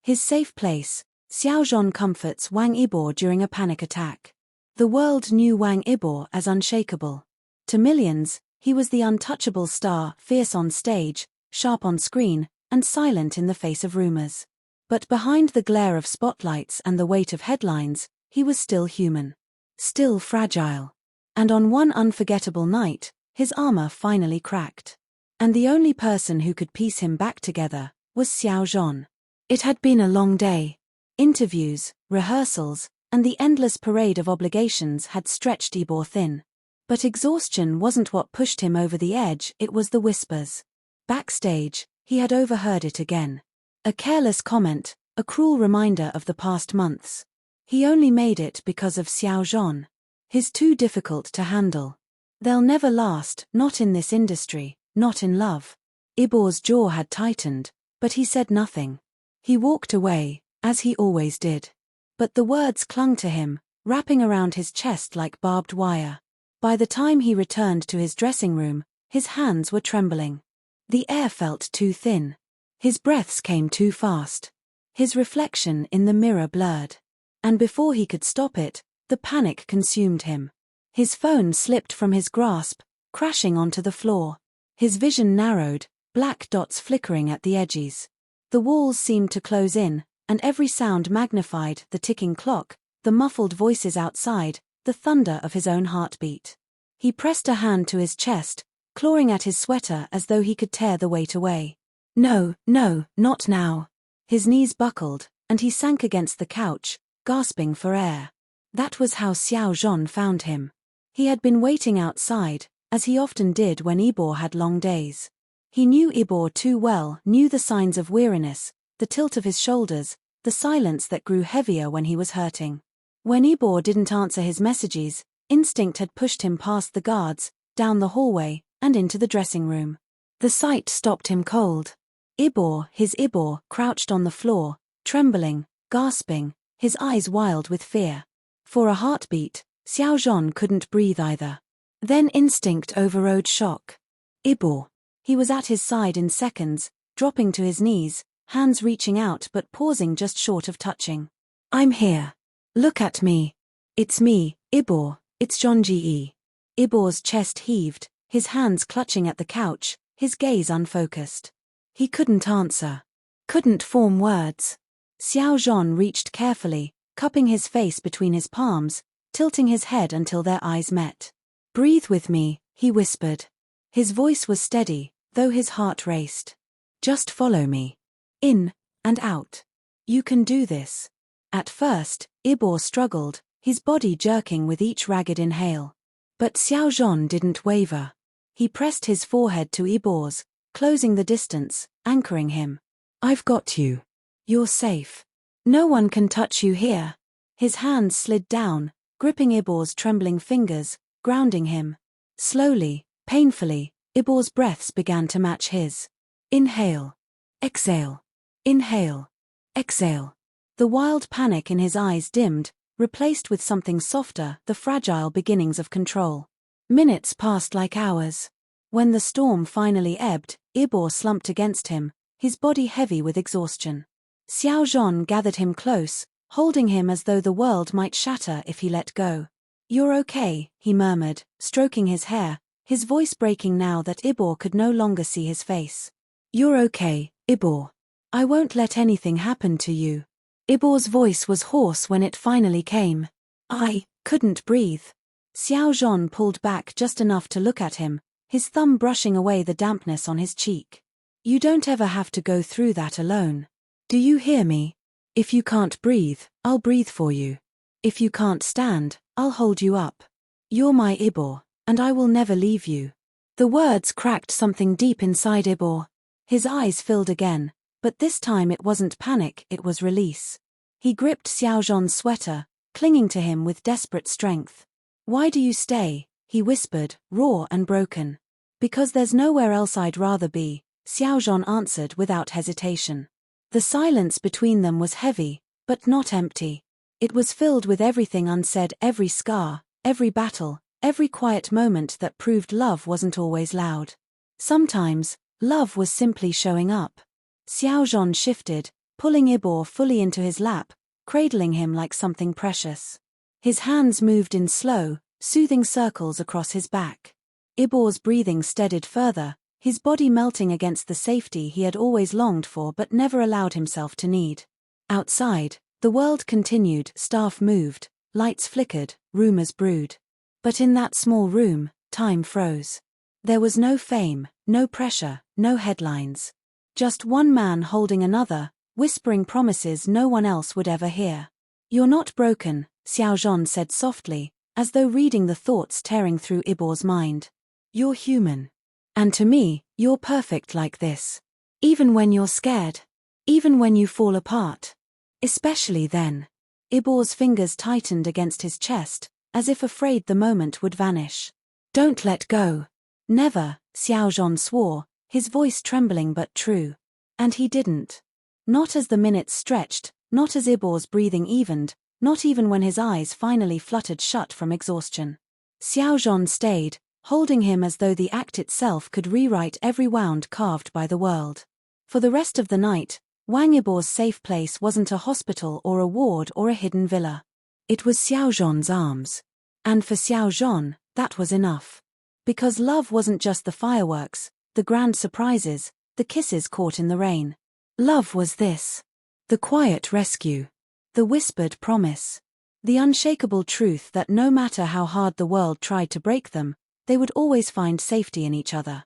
His safe place, Xiao Zhan comforts Wang Yibo during a panic attack. The world knew Wang Yibo as unshakable. To millions, he was the untouchable star, fierce on stage, sharp on screen, and silent in the face of rumors. But behind the glare of spotlights and the weight of headlines, he was still human. Still fragile. And on one unforgettable night, his armor finally cracked. And the only person who could piece him back together was Xiao Zhan. It had been a long day. Interviews, rehearsals, and the endless parade of obligations had stretched Yibo thin. But exhaustion wasn't what pushed him over the edge, it was the whispers. Backstage, he had overheard it again. A careless comment, a cruel reminder of the past months. He only made it because of Xiao Zhan. He's too difficult to handle. They'll never last, not in this industry, not in love. Yibo's jaw had tightened, but he said nothing. He walked away, as he always did. But the words clung to him, wrapping around his chest like barbed wire. By the time he returned to his dressing room, his hands were trembling. The air felt too thin. His breaths came too fast. His reflection in the mirror blurred. And before he could stop it, the panic consumed him. His phone slipped from his grasp, crashing onto the floor. His vision narrowed, black dots flickering at the edges. The walls seemed to close in, and every sound magnified: the ticking clock, the muffled voices outside, the thunder of his own heartbeat. He pressed a hand to his chest, clawing at his sweater as though he could tear the weight away. No, not now. His knees buckled, and he sank against the couch, gasping for air. That was how Xiao Zhan found him. He had been waiting outside, as he often did when Yibo had long days. He knew Yibo too well, knew the signs of weariness, the tilt of his shoulders, the silence that grew heavier when he was hurting. When Yibo didn't answer his messages, instinct had pushed him past the guards, down the hallway, and into the dressing room. The sight stopped him cold. Yibo, crouched on the floor, trembling, gasping, his eyes wild with fear. For a heartbeat, Xiao Zhan couldn't breathe either. Then instinct overrode shock. Yibo. He was at his side in seconds, dropping to his knees, hands reaching out but pausing just short of touching. I'm here. Look at me. It's me, Yibo, it's Zhan Ji. Yibo's chest heaved, his hands clutching at the couch, his gaze unfocused. He couldn't answer. Couldn't form words. Xiao Zhan reached carefully, cupping his face between his palms, tilting his head until their eyes met. Breathe with me, he whispered. His voice was steady, though his heart raced. Just follow me. In, and out. You can do this. At first, Yibo struggled, his body jerking with each ragged inhale. But Xiao Zhan didn't waver. He pressed his forehead to Yibo's, closing the distance, anchoring him. I've got you. You're safe. No one can touch you here. His hands slid down, gripping Yibo's trembling fingers, grounding him. Slowly, painfully, Yibo's breaths began to match his. Inhale. Exhale. Inhale. Exhale. The wild panic in his eyes dimmed, replaced with something softer, the fragile beginnings of control. Minutes passed like hours. When the storm finally ebbed, Yibo slumped against him, his body heavy with exhaustion. Xiao Zhan gathered him close, holding him as though the world might shatter if he let go. You're okay, he murmured, stroking his hair, his voice breaking now that Yibo could no longer see his face. You're okay, Yibo. I won't let anything happen to you. Yibo's voice was hoarse when it finally came. I couldn't breathe. Xiao Zhan pulled back just enough to look at him, his thumb brushing away the dampness on his cheek. You don't ever have to go through that alone. Do you hear me? If you can't breathe, I'll breathe for you. If you can't stand, I'll hold you up. You're my Yibo, and I will never leave you. The words cracked something deep inside Yibo. His eyes filled again, but this time it wasn't panic, it was release. He gripped Xiao Zhan's sweater, clinging to him with desperate strength. Why do you stay? He whispered, raw and broken. Because there's nowhere else I'd rather be, Xiao Zhan answered without hesitation. The silence between them was heavy, but not empty. It was filled with everything unsaid, every scar, every battle, every quiet moment that proved love wasn't always loud. Sometimes, love was simply showing up. Xiao Zhan shifted, pulling Yibo fully into his lap, cradling him like something precious. His hands moved in slow, soothing circles across his back. Yibo's breathing steadied further, his body melting against the safety he had always longed for but never allowed himself to need. Outside, the world continued, staff moved, lights flickered, rumors brewed. But in that small room, time froze. There was no fame, no pressure, no headlines. Just one man holding another, whispering promises no one else would ever hear. "You're not broken," Zhan said softly, as though reading the thoughts tearing through Yibo's mind. "You're human. And to me, you're perfect like this. Even when you're scared. Even when you fall apart. Especially then." Yibo's fingers tightened against his chest, as if afraid the moment would vanish. "Don't let go." "Never," Zhan swore, his voice trembling but true. And he didn't. Not as the minutes stretched, not as Yibo's breathing evened, not even when his eyes finally fluttered shut from exhaustion. Zhan stayed, holding him as though the act itself could rewrite every wound carved by the world. For the rest of the night, Wang Yibo's safe place wasn't a hospital or a ward or a hidden villa. It was Zhan's arms. And for Zhan, that was enough. Because love wasn't just the fireworks, the grand surprises, the kisses caught in the rain. Love was this. The quiet rescue. The whispered promise. The unshakable truth that no matter how hard the world tried to break them, they would always find safety in each other.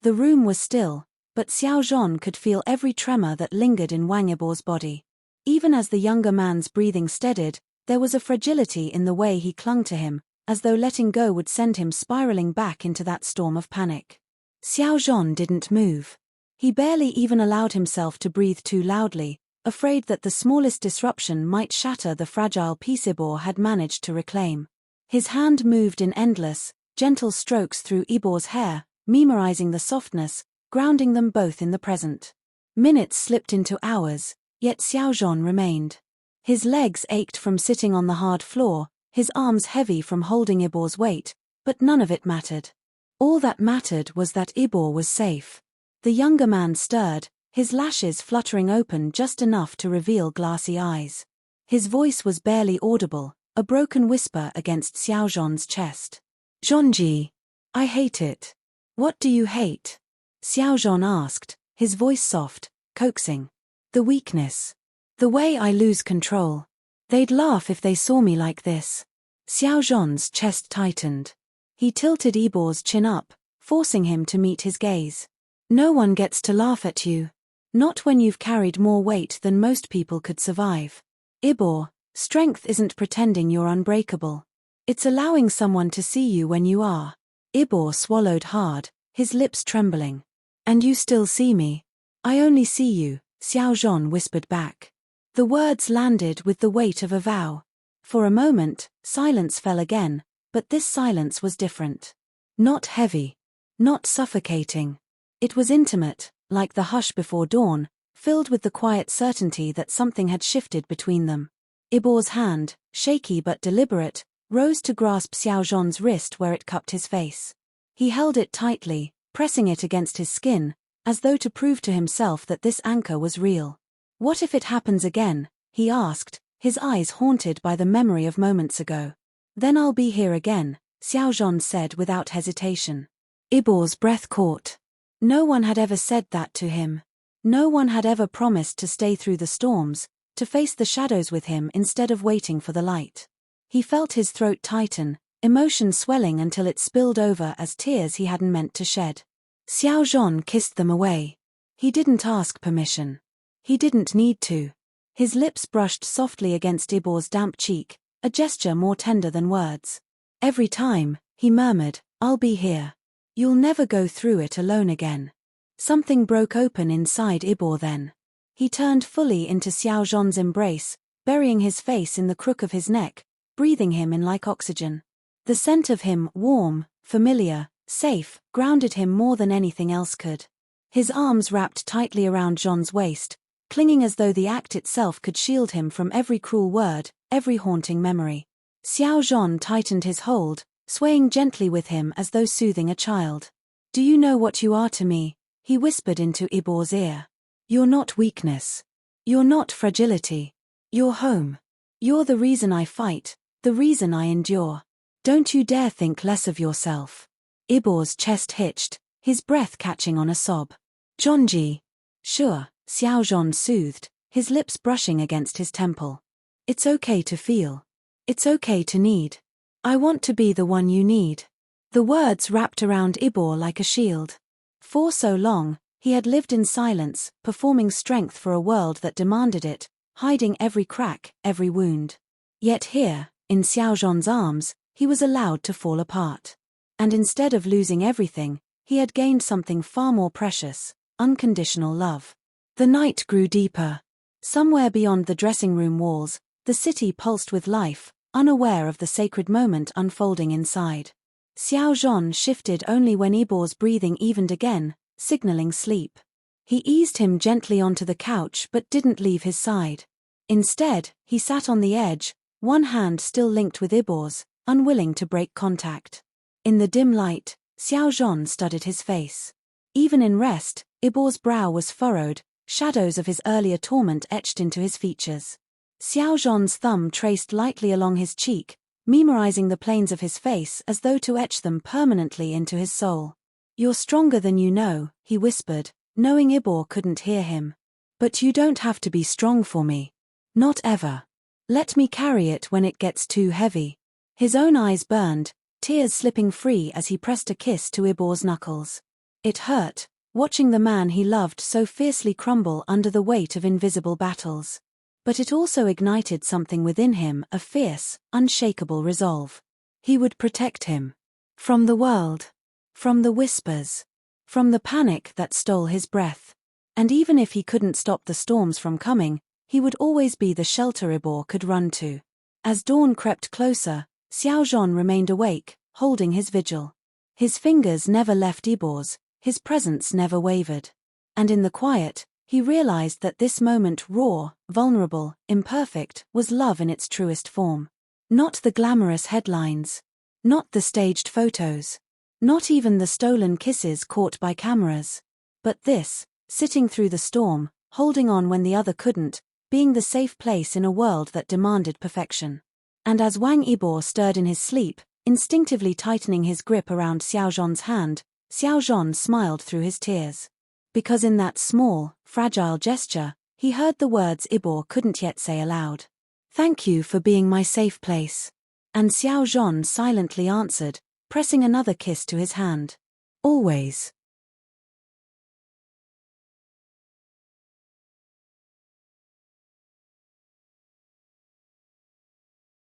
The room was still, but Zhan could feel every tremor that lingered in Wang Yibo's body. Even as the younger man's breathing steadied, there was a fragility in the way he clung to him, as though letting go would send him spiraling back into that storm of panic. Zhan didn't move. He barely even allowed himself to breathe too loudly, afraid that the smallest disruption might shatter the fragile peace Yibo had managed to reclaim. His hand moved in endless, gentle strokes through Yibo's hair, memorizing the softness, grounding them both in the present. Minutes slipped into hours, yet Zhan remained. His legs ached from sitting on the hard floor, his arms heavy from holding Yibo's weight, but none of it mattered. All that mattered was that Yibo was safe. The younger man stirred, his lashes fluttering open just enough to reveal glassy eyes. His voice was barely audible, a broken whisper against Zhan's chest. "Zhanji, I hate it." "What do you hate?" Zhan asked, his voice soft, coaxing. "The weakness. The way I lose control. They'd laugh if they saw me like this." Zhan's chest tightened. He tilted Yibo's chin up, forcing him to meet his gaze. "No one gets to laugh at you. Not when you've carried more weight than most people could survive. Yibo, strength isn't pretending you're unbreakable. It's allowing someone to see you when you are." Yibo swallowed hard, his lips trembling. "And you still see me?" "I only see you," Zhan whispered back. The words landed with the weight of a vow. For a moment, silence fell again, but this silence was different. Not heavy. Not suffocating. It was intimate, like the hush before dawn, filled with the quiet certainty that something had shifted between them. Yibo's hand, shaky but deliberate, rose to grasp Zhan's wrist where it cupped his face. He held it tightly, pressing it against his skin, as though to prove to himself that this anchor was real. "What if it happens again?" he asked, his eyes haunted by the memory of moments ago. "Then I'll be here again," Zhan said without hesitation. Yibo's breath caught. No one had ever said that to him. No one had ever promised to stay through the storms, to face the shadows with him instead of waiting for the light. He felt his throat tighten, emotion swelling until it spilled over as tears he hadn't meant to shed. Zhan kissed them away. He didn't ask permission. He didn't need to. His lips brushed softly against Yibo's damp cheek, a gesture more tender than words. Every time, he murmured, "I'll be here. You'll never go through it alone again." Something broke open inside Yibo then. He turned fully into Zhan's embrace, burying his face in the crook of his neck, breathing him in like oxygen. The scent of him, warm, familiar, safe, grounded him more than anything else could. His arms wrapped tightly around Zhan's waist, clinging as though the act itself could shield him from every cruel word, every haunting memory. Zhan tightened his hold, swaying gently with him as though soothing a child. "Do you know what you are to me?" he whispered into Yibo's ear. "You're not weakness. You're not fragility. You're home. You're the reason I fight, the reason I endure. Don't you dare think less of yourself. Yibo's chest hitched, his breath catching on a sob. Zhanji. Sure, Xiao soothed, his lips brushing against his temple. It's okay to feel. It's okay to need. I want to be the one you need. The words wrapped around Yibo like a shield. For so long, he had lived in silence, performing strength for a world that demanded it, hiding every crack, every wound. Yet here, in Xiao's arms, he was allowed to fall apart. And instead of losing everything, he had gained something far more precious: unconditional love. The night grew deeper. Somewhere beyond the dressing room walls, the city pulsed with life, unaware of the sacred moment unfolding inside. Xiao shifted only when Yibo's breathing evened again, signaling sleep. He eased him gently onto the couch but didn't leave his side. Instead, he sat on the edge, one hand still linked with Yibo's, unwilling to break contact. In the dim light, Xiao studied his face. Even in rest, Yibo's brow was furrowed, shadows of his earlier torment etched into his features. Xiao's thumb traced lightly along his cheek, memorizing the planes of his face as though to etch them permanently into his soul. You're stronger than you know, he whispered, knowing Yibo couldn't hear him. But you don't have to be strong for me. Not ever. Let me carry it when it gets too heavy. His own eyes burned, tears slipping free as he pressed a kiss to Yibo's knuckles. It hurt, watching the man he loved so fiercely crumble under the weight of invisible battles. But it also ignited something within him, a fierce, unshakable resolve. He would protect him. From the world. From the whispers. From the panic that stole his breath. And even if he couldn't stop the storms from coming, he would always be the shelter Yibo could run to. As dawn crept closer, Xiao remained awake, holding his vigil. His fingers never left Yibo's, his presence never wavered. And in the quiet, he realized that this moment, raw, vulnerable, imperfect, was love in its truest form. Not the glamorous headlines. Not the staged photos. Not even the stolen kisses caught by cameras. But this, sitting through the storm, holding on when the other couldn't, being the safe place in a world that demanded perfection. And as Wang Yibo stirred in his sleep, instinctively tightening his grip around Xiao's hand, Xiao smiled through his tears. Because in that small, fragile gesture, he heard the words Yibo couldn't yet say aloud. Thank you for being my safe place. And Xiao silently answered, pressing another kiss to his hand. Always.